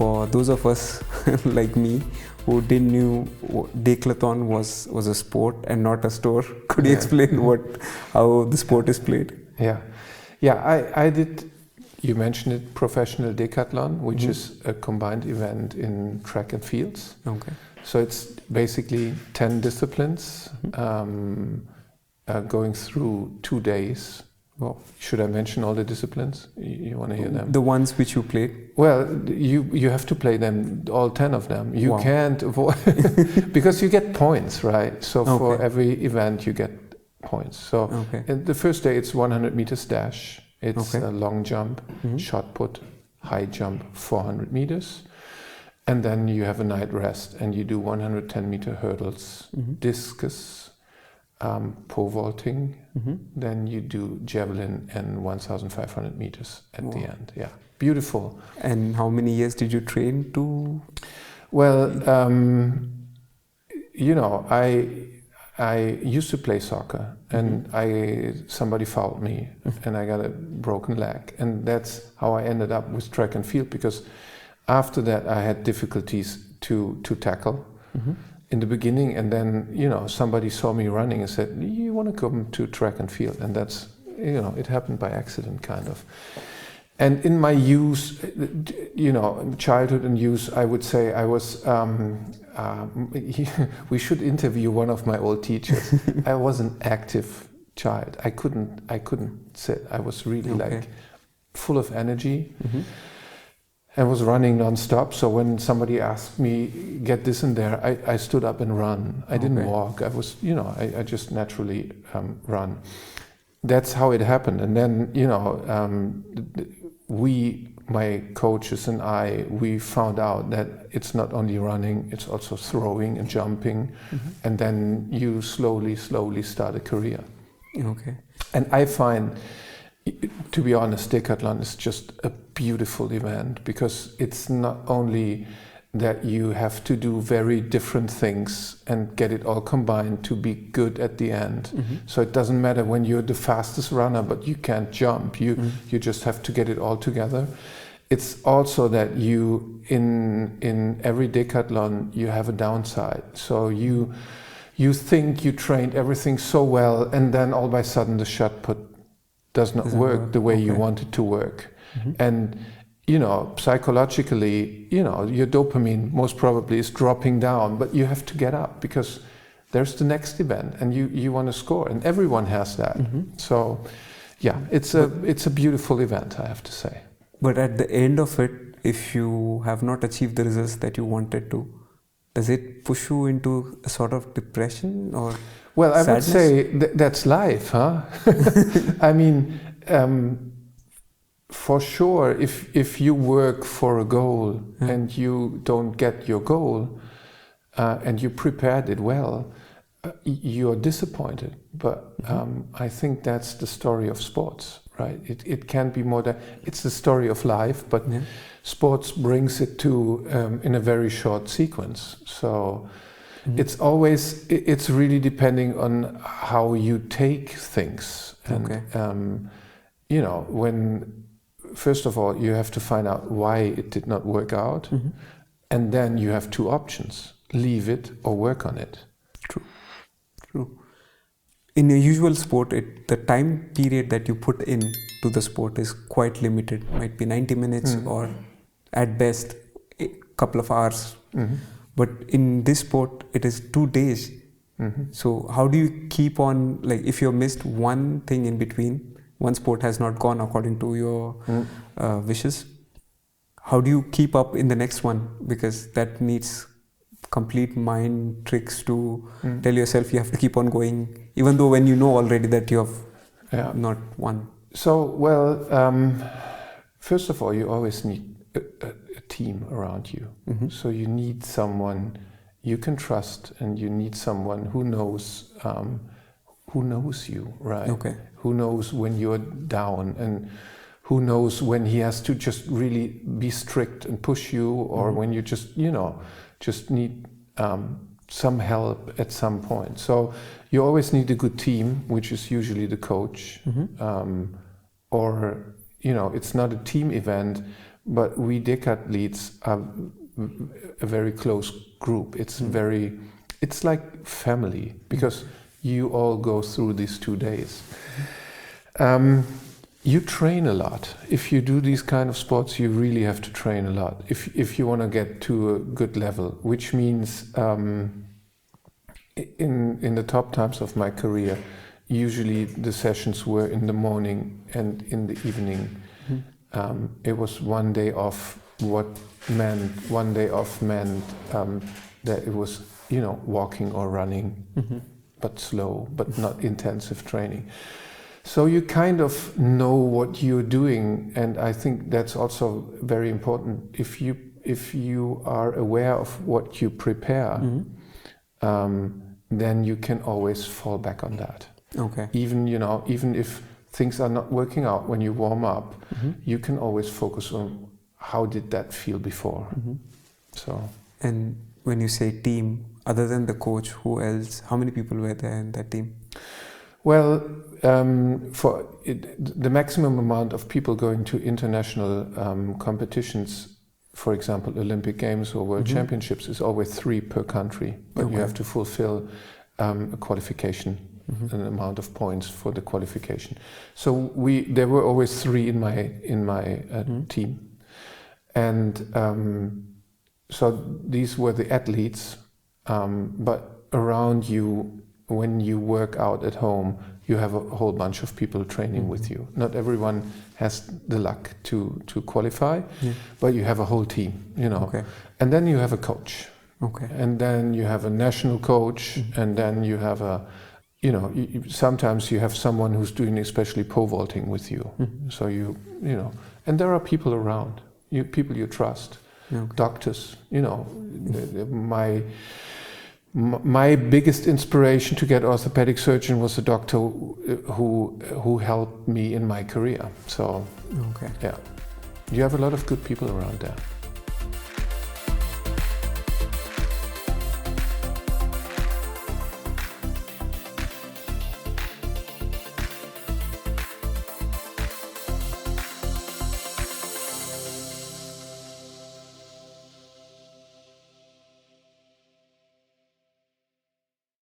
for those of us like me who didn't knew Decathlon was a sport and not a store, could you explain how the sport is played? I did. You mentioned it, professional Decathlon, which is a combined event in track and fields. Okay. So it's basically 10 disciplines going through 2 days. Well, should I mention all the disciplines? You want to hear them? The ones which you played? Well, you have to play them, all 10 of them. You can't avoid, because you get points, right? So for every event you get points. So the first day it's 100 meters dash. It's a long jump, shot put, high jump, 400 meters. And then you have a night rest and you do 110 meter hurdles, discus, pole vaulting. Then you do javelin and 1,500 meters at the end. Yeah, beautiful. And how many years did you train to? Well, I used to play soccer, and somebody fouled me, and I got a broken leg, and that's how I ended up with track and field. Because after that, I had difficulties to tackle in the beginning, and then somebody saw me running and said, "You want to come to track and field?" And that's it happened by accident, kind of. And in my youth, childhood and youth, I would say I was. We should interview one of my old teachers. I was an active child. I couldn't sit. I was really like full of energy. I was running non-stop. So when somebody asked me, "Get this in there," I stood up and run. I didn't walk. I was, I just naturally run. That's how it happened. And then, my coaches and we found out that it's not only running, it's also throwing and jumping. And then you slowly start a career. Okay. And I find, to be honest, Decathlon is just a beautiful event, because it's not only that you have to do very different things and get it all combined to be good at the end. So it doesn't matter when you're the fastest runner, but you can't jump. You just have to get it all together. It's also that you, in every Decathlon, you have a downside. So you think you trained everything so well, and then all of a sudden the shot put does not work the way you want it to work. And psychologically, your dopamine most probably is dropping down, but you have to get up, because there's the next event and you want to score, and everyone has that. So yeah, it's a beautiful event, I have to say. But at the end of it, if you have not achieved the results that you wanted to, does it push you into a sort of depression or Well, I sadness? would say that's life, huh? I mean, for sure, if you work for a goal and you don't get your goal, and you prepared it well, you're disappointed. But I think that's the story of sports, right? It can be more than, it's the story of life, but sports brings it to in a very short sequence. So it's really depending on how you take things. And when, first of all, you have to find out why it did not work out, and then you have two options: leave it or work on it. True. In a usual sport, the time period that you put in to the sport is quite limited. Might be 90 minutes or at best a couple of hours. But in this sport, it is 2 days. So how do you keep on, like if you missed one thing in between, one sport has not gone according to your wishes, how do you keep up in the next one? Because that needs complete mind tricks to tell yourself you have to keep on going, even though when you know already that you have not won. So, well, first of all, you always need a team around you. So you need someone you can trust, and you need someone who knows you, right? Okay. Who knows when you're down, and who knows when he has to just really be strict and push you, or when you just need some help at some point. So you always need a good team, which is usually the coach, or it's not a team event, but we decathletes are a very close group. It's like family, because you all go through these 2 days. You train a lot. If you do these kind of sports, you really have to train a lot if you want to get to a good level, which means in the top times of my career, usually the sessions were in the morning and in the evening. It was 1 day off. What meant 1 day off meant that it was, walking or running, but slow, but not intensive training. So you kind of know what you're doing, and I think that's also very important. If you are aware of what you prepare, then you can always fall back on that. Okay. Even if things are not working out when you warm up, you can always focus on how did that feel before. So. And when you say team, other than the coach, who else? How many people were there in that team? Well, the maximum amount of people going to international competitions, for example, Olympic Games or World Championships, is always 3 per country. But you have to fulfill a qualification, an amount of points for the qualification. So there were always 3 in my team, and so these were the athletes. But around you, when you work out at home, you have a whole bunch of people training with you. Not everyone has the luck to qualify, but you have a whole team, Okay. And then you have a coach. Okay. And then you have a national coach, and then you have sometimes you have someone who's doing especially pole vaulting with you. So and there are people around, people you trust, doctors, My biggest inspiration to get orthopedic surgeon was a doctor who helped me in my career. So, yeah, you have a lot of good people around there.